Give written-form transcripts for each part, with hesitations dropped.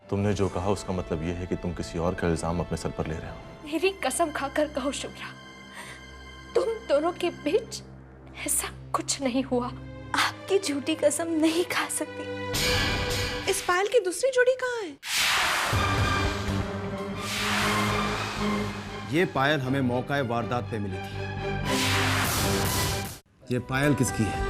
तुमने जो कहा उसका मतलब यह है कि तुम किसी और का इल्जाम अपने सर पर ले रहे हो। मेरी कसम खाकर कहो शुभ्रा, तुम दोनों के बीच ऐसा कुछ नहीं हुआ। आपकी झूठी कसम नहीं खा सकती। इस पायल की दूसरी जोड़ी कहाँ है? ये पायल हमें मौका वारदात पे मिली थी। ये पायल किसकी है?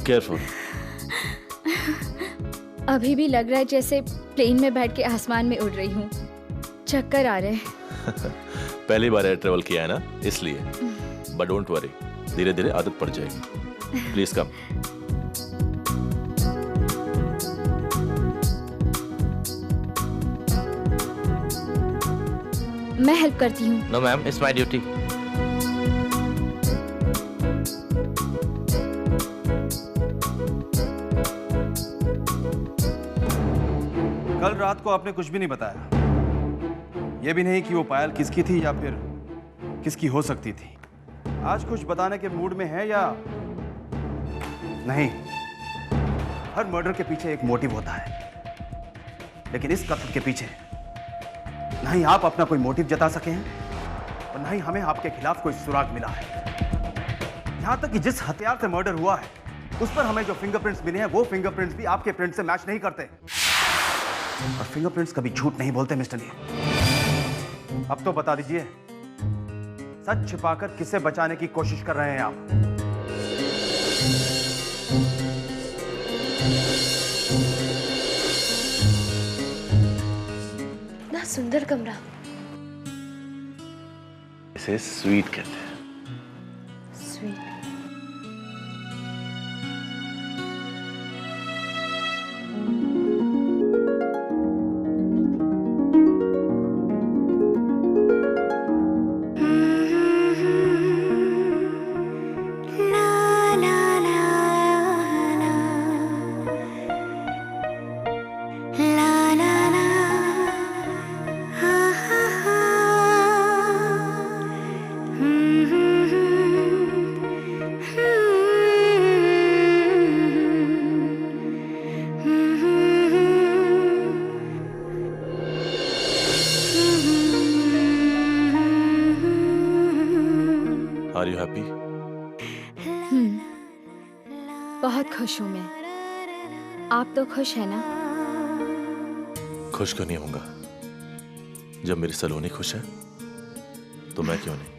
केयरफुल। अभी भी लग रहा है जैसे प्लेन में बैठ के आसमान में उड़ रही हूँ। चक्कर आ रहे हैं। पहली बार एयर ट्रेवल किया है ना, इसलिए। बट डोंट वरी, धीरे धीरे आदत पड़ जाएगी। Please come. मैं हेल्प करती हूँ। No ma'am, it's my duty. कल रात को आपने कुछ भी नहीं बताया। ये भी नहीं कि वो पायल किसकी थी या फिर किसकी हो सकती थी। आज कुछ बताने के मूड में है या नहीं? हर मर्डर के पीछे एक मोटिव होता है, लेकिन इस कत्ल के पीछे ना ही आप अपना कोई मोटिव जता सके हैं और ना ही हमें आपके खिलाफ कोई सुराग मिला है। यहां तक कि जिस हथियार से मर्डर हुआ है उस पर हमें जो फिंगरप्रिंट्स मिले हैं वो फिंगरप्रिंट्स भी आपके प्रिंट से मैच नहीं करते। और फिंगरप्रिंट्स कभी झूठ नहीं बोलते मिस्टर ली। अब तो बता दीजिए, सच छिपाकर किसे बचाने की कोशिश कर रहे हैं आप? इतना सुंदर कमरा। इसे स्वीट कहते हैं। स्वीट। Are you happy? बहुत खुश हूँ मैं। आप तो खुश है ना? खुश क्यों नहीं होऊंगा? जब मेरी सलोनी खुश है तो मैं क्यों नहीं?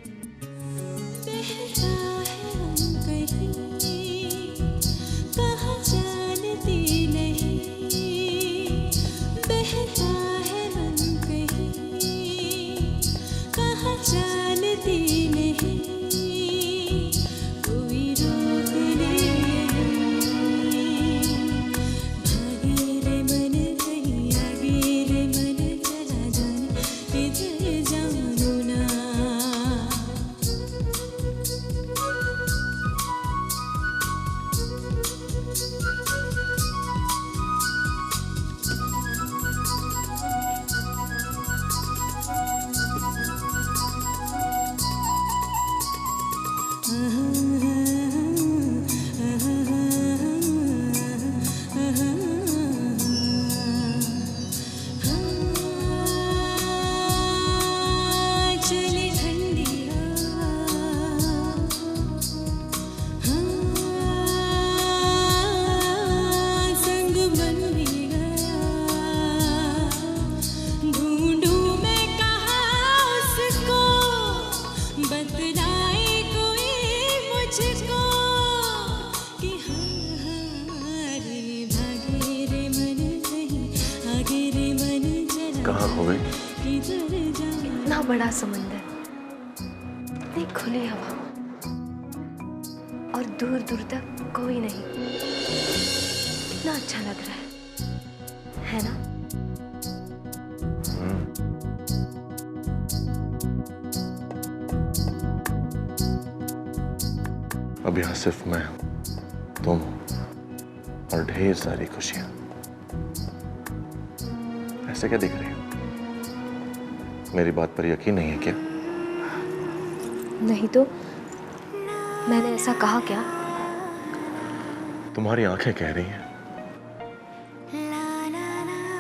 कहाँ हो गई? इतना बड़ा समंदर, इतनी खुली हवा और दूर दूर तक कोई नहीं। कितना अच्छा लग रहा है ना? अब यहाँ सिर्फ मैं हूं, तुम हो और ढेर सारी खुशियां। ऐसे क्या दिख रही हो? मेरी बात पर यकीन नहीं है क्या? नहीं तो मैंने ऐसा कहा क्या? तुम्हारी आंखें कह रही हैं।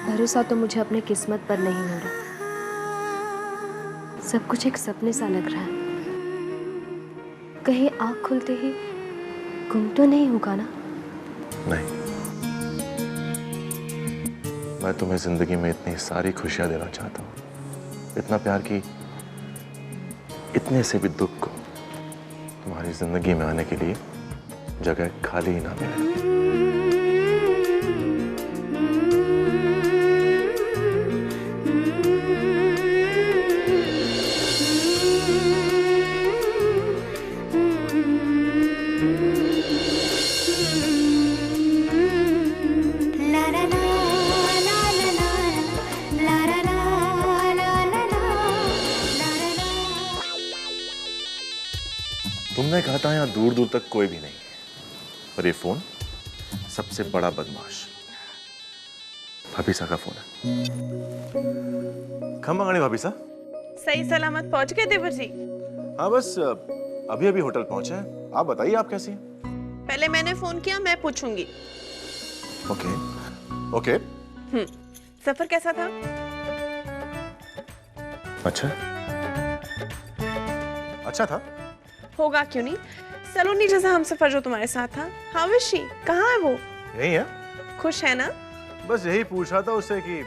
भरोसा तो मुझे अपने किस्मत पर नहीं हो रहा। सब कुछ एक सपने सा लग रहा है। कहीं आँख खुलते ही गुम तो नहीं होगा ना? नहीं, मैं तुम्हें जिंदगी में इतनी सारी खुशियां देना चाहता हूं, इतना प्यार कि इतने से भी दुख को तुम्हारी जिंदगी में आने के लिए जगह खाली ही ना मिले। तुमने कहा था यहाँ दूर दूर तक कोई भी नहीं है, और ये फोन सबसे बड़ा बदमाश भाभीसा का फोन है। खम मंगानी भाभीसा। सही सलामत पहुंच गए देवर जी? हाँ बस अभी अभी होटल पहुंचे हैं। आप बताइए आप कैसी हैं? पहले मैंने फोन किया, मैं पूछूंगी। Okay okay. सफर कैसा था? अच्छा था। होगा क्यों नहीं, सलोनी जैसा हम सफर जो तुम्हारे साथ था। How is she? कहाँ है वो? यही है। खुश है ना? बस यही पूछ रहा था उससे कि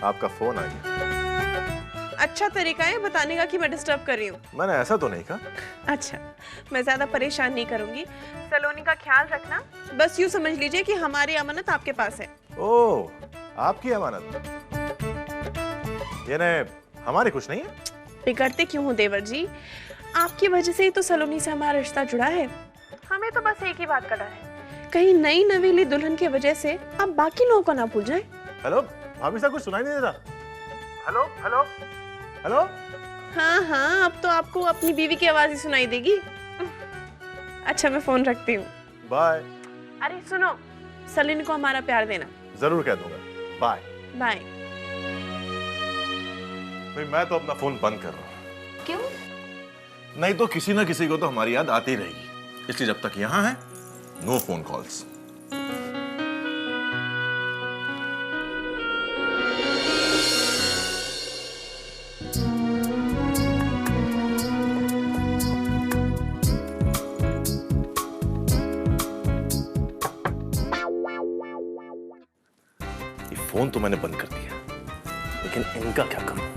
आपका फोन आ गया। अच्छा तरीका है बताने का कि मैं डिस्टर्ब कर रही हूँ। मैंने ऐसा तो नहीं कहा। अच्छा, मैं ज्यादा परेशान नहीं करूंगी। सलोनी का ख्याल रखना। बस यूँ समझ लीजिए कि हमारी अमानत आपके पास है। ओह, आपकी अमानत? ये ने हमारी कुछ नहीं है। बिगड़ते क्यों हो देवर जी? आपकी वजह से ही तो सलोनी से हमारा रिश्ता जुड़ा है। हमें तो बस एक ही बात का डर है, कहीं नई नवेली दुल्हन की वजह से आप बाकी लोगों को ना भूल जाएं। हेलो भाभी साहब, कुछ सुनाई नहीं दे रहा। Hello hello hello. हाँ हाँ, अब तो आपको अपनी बीवी की आवाज ही सुनाई देगी। अच्छा, मैं फोन रखती हूँ। बाय। अरे सुनो, सलोनी को हमारा प्यार देना। जरूर कह दूंगा। Bye bye. भाई मैं तो अपना फोन बंद कर रहा हूँ। क्यों? नहीं तो किसी ना किसी को तो हमारी याद आती रहेगी, इसलिए जब तक यहाँ है नो फोन कॉल्स। ये फोन तो मैंने बंद कर दिया, लेकिन इनका क्या करूं?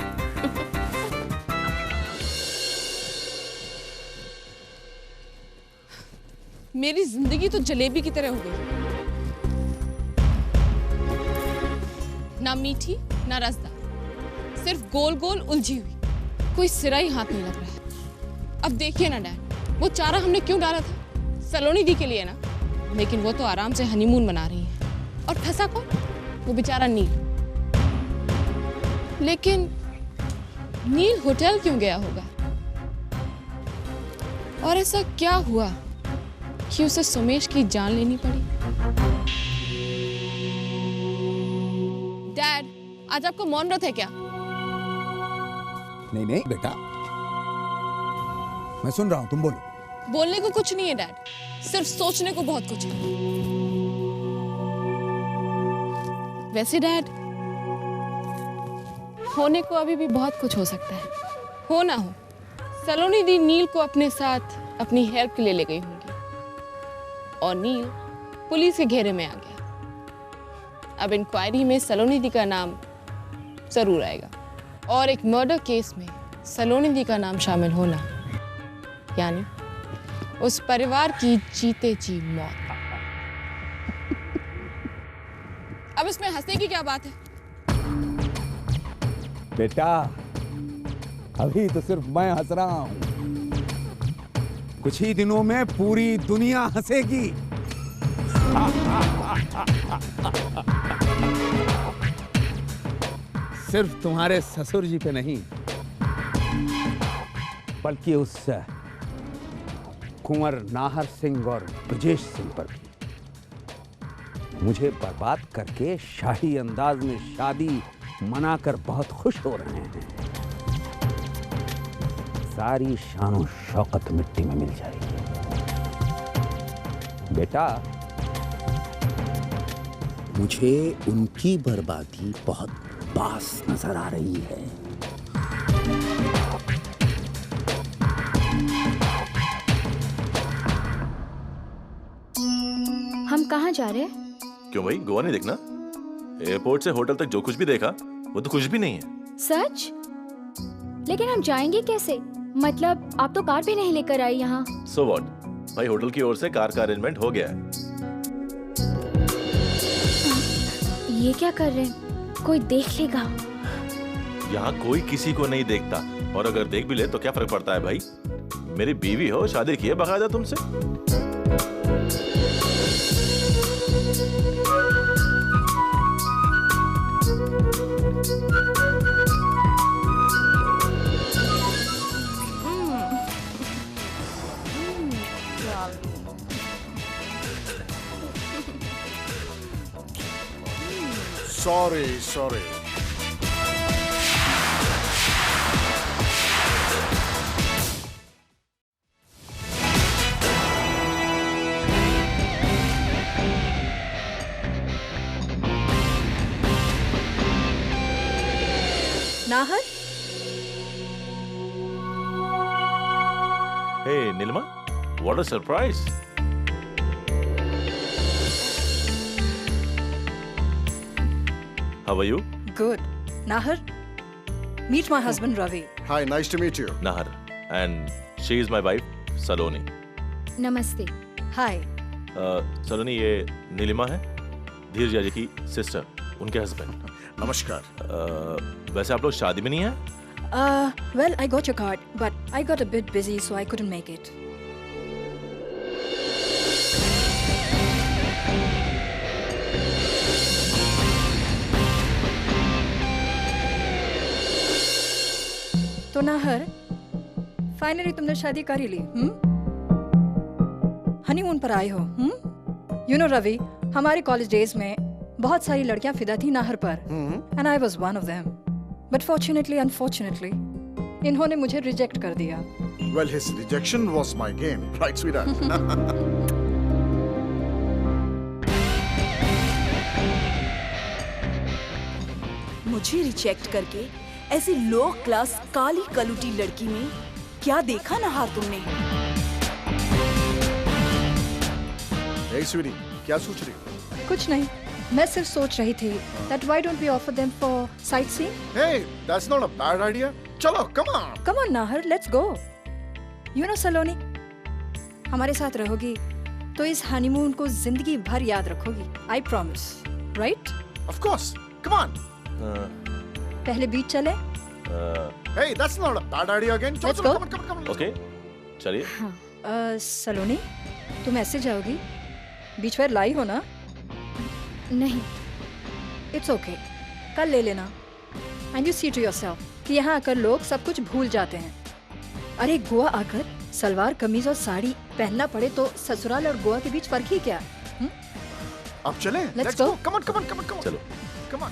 मेरी जिंदगी तो जलेबी की तरह हो गई, ना मीठी ना रसदार, सिर्फ गोल गोल उलझी हुई, कोई सिरा ही हाथ नहीं लग रहा है। अब देखिए ना डैड, वो चारा हमने क्यों डाला था? सलोनी दी के लिए ना, लेकिन वो तो आराम से हनीमून मना रही है। और फंसा कौन? वो बेचारा नील। लेकिन नील होटल क्यों गया होगा? और ऐसा क्या हुआ कि उसे सुमेश की जान लेनी पड़ी? डैड, आज आपको मौन व्रत है क्या? नहीं नहीं बेटा, मैं सुन रहा हूं, तुम बोलो। बोलने को कुछ नहीं है डैड, सिर्फ सोचने को बहुत कुछ है। वैसे डैड, होने को अभी भी बहुत कुछ हो सकता है। हो ना हो, सलोनी दी नील को अपने साथ अपनी हेल्प के लिए ले गई होंगी और नील पुलिस के घेरे में आ गया। अब इंक्वायरी में सलोनी दी का नाम जरूर आएगा और एक मर्डर केस में सलोनी दी का नाम शामिल होना यानी उस परिवार की जीते जी मौत। अब इसमें हंसने की क्या बात है? बेटा, अभी तो सिर्फ मैं हंस रहा हूं, कुछ ही दिनों में पूरी दुनिया हंसेगी। सिर्फ तुम्हारे ससुर जी पे नहीं, बल्कि उस कुंवर नाहर सिंह और ब्रजेश सिंह पर भी। मुझे बर्बाद करके शाही अंदाज में शादी मनाकर बहुत खुश हो रहे हैं। सारी शान और शौकत मिट्टी में मिल जाएगी। बेटा, मुझे उनकी बर्बादी बहुत पास नजर आ रही है। हम कहाँ जा रहे हैं? क्यों भाई, गोवा नहीं देखना? एयरपोर्ट से होटल तक जो कुछ भी देखा वो तो कुछ भी नहीं है। सच? लेकिन हम जाएंगे कैसे? मतलब आप तो कार भी नहीं लेकर आई यहाँ। सो व्हाट भाई, होटल की ओर से कार का अरेंजमेंट हो गया है। ये क्या कर रहे हैं? कोई देख लेगा। यहाँ कोई किसी को नहीं देखता, और अगर देख भी ले तो क्या फर्क पड़ता है भाई? मेरी बीवी हो, शादी की है बकायदा तुमसे। Sorry. Nahar, Hey Nilma, what a surprise! How are you? good. Nahar, meet my husband Ravi. Hi, nice to meet you. Nahar, and she is my wife, Saloni. नमस्ते। Hi. सलोनी, ये नीलिमा है, धीरजा जी की सिस्टर, उनके हस्बैंड। नमस्कार। वैसे आप लोग शादी में नहीं है? Well, I got your card, but I got a bit busy, so I couldn't make it. तो नाहर, फाइनली तुमने शादी कर ही ली, हनीमून पर आए हो, यू नो रवि, हमारे कॉलेज डेज में बहुत सारी लड़कियां फिदा थी नाहर पर, and I was one of them, but fortunately unfortunately इन्होंने मुझे रिजेक्ट कर दिया। Well, his rejection was my gain, right, sweetheart? मुझे रिजेक्ट करके ऐसी लो क्लास काली कलूटी लड़की में क्या देखा नहार तुमने? Hey, sweetie, क्या सोच रही हो? कुछ नहीं, मैं सिर्फ सोच रही थी that why don't we offer them for sightseeing? Hey, that's not a bad idea. चलो, come on. Come on Nahar, let's go. You know सलोनी, हमारे साथ रहोगी तो इस हनीमून को जिंदगी भर याद रखोगी, I promise, right? Of course. Come on. पहले बीच चले? Hey, that's not a bad idea again. चलो, Let's चलो, go. come on. ओके, चलिए। सलोनी, तुम ऐसे जाओगी? बीच पर लाई हो ना? नहीं। इट्स ओके, कल ले लेना। And you see to yourself कि यहाँ आकर लोग सब कुछ भूल जाते हैं। अरे गोवा आकर सलवार कमीज और साड़ी पहनना पड़े तो ससुराल और गोवा के बीच फर्क ही क्या? अब चले? Let's go. Come on. चलो। Come on.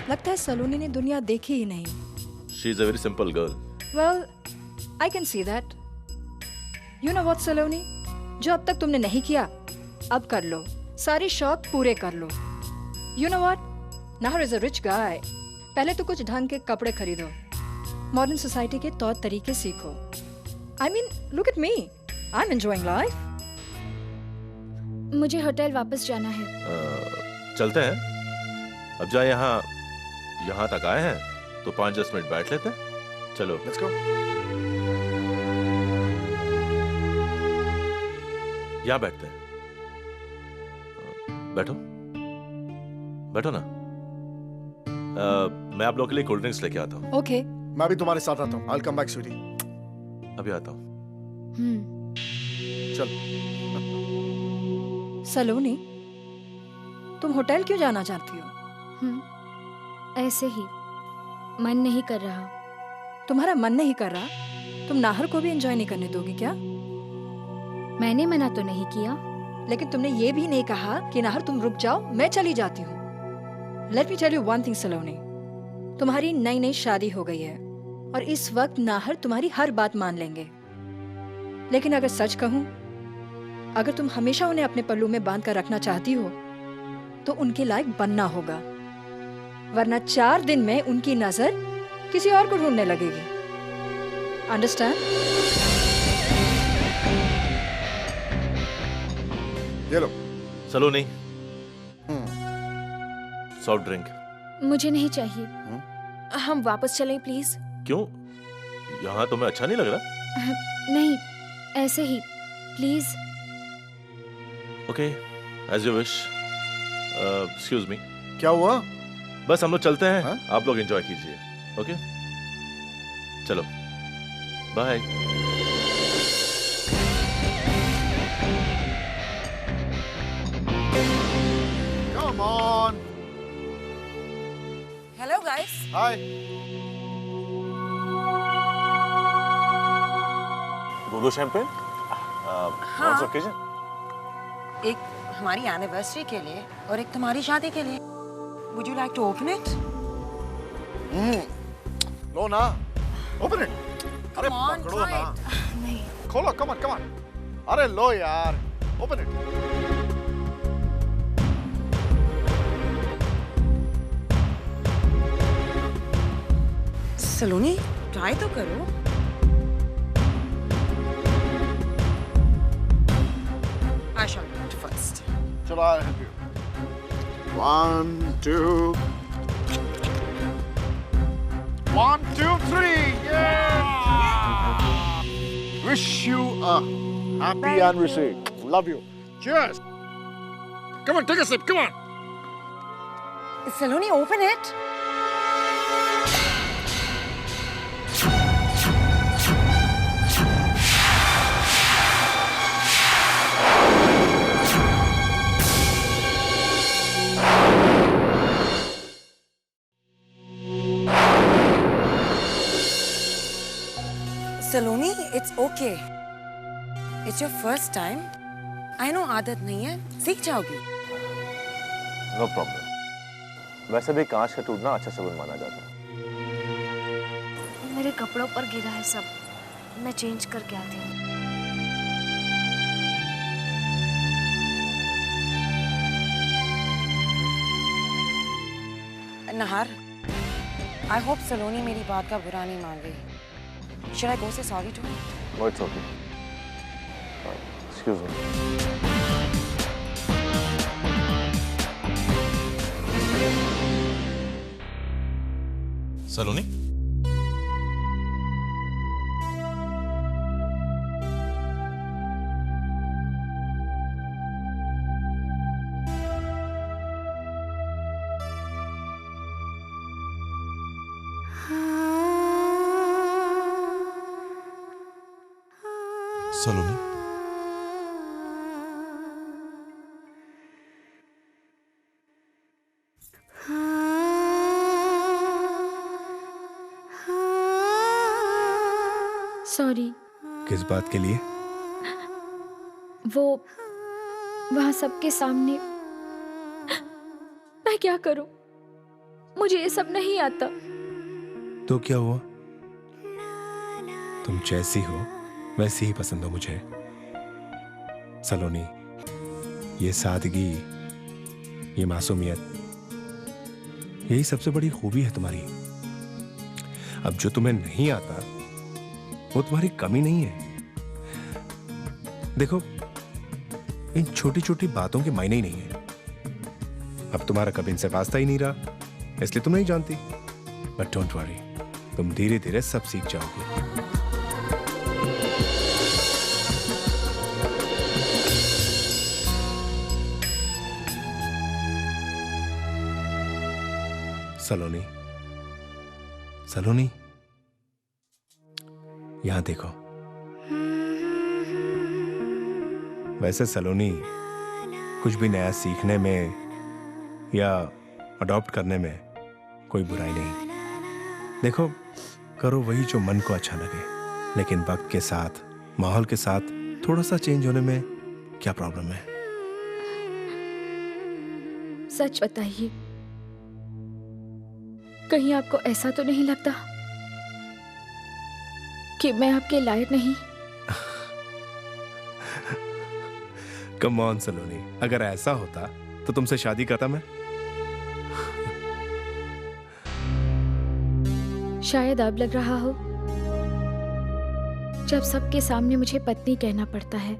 लगता है सलोनी ने दुनिया देखी ही नहीं। She is a very simple girl. Well, I can see that. You know what, सलोनी? जो अब तक तुमने नहीं किया, अब कर लो। सारे शौक पूरे कर लो। You know what? Nahar is a rich guy. पहले तो कुछ ढंग के कपड़े खरीदो, मॉडर्न सोसाइटी के तौर तरीके सीखो. I mean, look at me. I'm enjoying life. मुझे होटल वापस जाना है. चलते हैं. अब जाए यहाँ तक आए हैं तो 5-10 मिनट बैठ लेते हैं. चलो. Let's go. यहाँ बैठते हैं. बैठो. बैठो ना. मैं आप लोगों के लिए कोल्ड ड्रिंक्स लेके आता हूँ. Okay. मैं भी तुम्हारे साथ आता हूँ. I'll come back, sweetie. अभी आता हूँ. चल. सलोनी, तुम होटल क्यों जाना चाहती हो? ऐसे ही मन नहीं कर रहा. तुम्हारा मन नहीं कर रहा? तुम नाहर को भी एंजॉय नहीं करने दोगी क्या? मैंने मना तो नहीं किया. लेकिन तुमने ये भी नहीं कहा कि नाहर तुम रुक जाओ, मैं चली जाती हूँ. Let me tell you one thing Saloni, तुम्हारी नई नई शादी हो गई है और इस वक्त नाहर तुम्हारी हर बात मान लेंगे. लेकिन अगर सच कहूँ, अगर तुम हमेशा उन्हें अपने पल्लू में बांध कर रखना चाहती हो तो उनके लायक बनना होगा, वरना 4 दिन में उनकी नजर किसी और को ढूंढने लगेगी. अंडरस्टैंड? ये लो. सलोनी, सॉफ्ट ड्रिंक. मुझे नहीं चाहिए. हम वापस चलें प्लीज. क्यों? यहाँ तुम्हें अच्छा नहीं लग रहा? नहीं, ऐसे ही please. Okay, as you wish. Excuse me. क्या हुआ? बस हम लोग चलते हैं. हाँ? आप लोग एंजॉय कीजिए. ओके, चलो. Bye. Come on. Hello guys. Hi. दो शैंपेन. हाँ. ओकेजन. एक हमारी एनिवर्सरी के लिए और एक तुम्हारी शादी के लिए. Would you like to open it? लो ना. Open it. अरे Come on, पकड़ो try ना. it. नहीं. खोलो. Come on, come on. अरे लो यार. Open it. सलोनी, ट्राई तो करो. I shall do it first. चलो, I'll help you. 1, 2. 1, 2, 3. Yeah! Wish you a happy anniversary. Love you. Cheers. Come on, take a sip. Come on. Saloni, open it. Saloni, it's okay. It's your first time. I know आदत नहीं है, सीख जाओगी. No problem. वैसे भी कांच का टूटना अच्छा शगुन माना जाता है. मेरे कपड़ों पर गिरा है सब. मैं चेंज करके आती हूँ. नहार, I hope सलोनी मेरी बात का बुरा नहीं मान रही. Should I go say sorry to her? No, it's okay. Excuse me. Saloni? Saloni? Sorry. किस बात के लिए? वो वहां सबके सामने मैं क्या करूं? मुझे ये सब नहीं आता. तो क्या हुआ? तुम जैसी हो वैसी ही पसंद हो मुझे. सलोनी, ये सादगी, ये मासूमियत यही सबसे बड़ी खूबी है तुम्हारी। अब जो तुम्हें नहीं आता वो तुम्हारी कमी नहीं है। देखो, इन छोटी छोटी बातों के मायने ही नहीं है। अब तुम्हारा कभी इनसे वास्ता ही नहीं रहा, इसलिए तुम नहीं जानती। बट डोंट वरी, तुम धीरे धीरे सब सीख जाओगे। सलोनी, सलोनी, यहां देखो। वैसे सलोनी, कुछ भी नया सीखने में या अडॉप्ट करने में कोई बुराई नहीं। देखो, करो वही जो मन को अच्छा लगे, लेकिन वक्त के साथ, माहौल के साथ थोड़ा सा चेंज होने में क्या प्रॉब्लम है? सच बताइए, कहीं आपको ऐसा तो नहीं लगता कि मैं आपके लायक नहीं? कम ऑन सलोनी, अगर ऐसा होता तो तुमसे शादी करता मैं। शायद अब लग रहा हो, जब सबके सामने मुझे पत्नी कहना पड़ता है।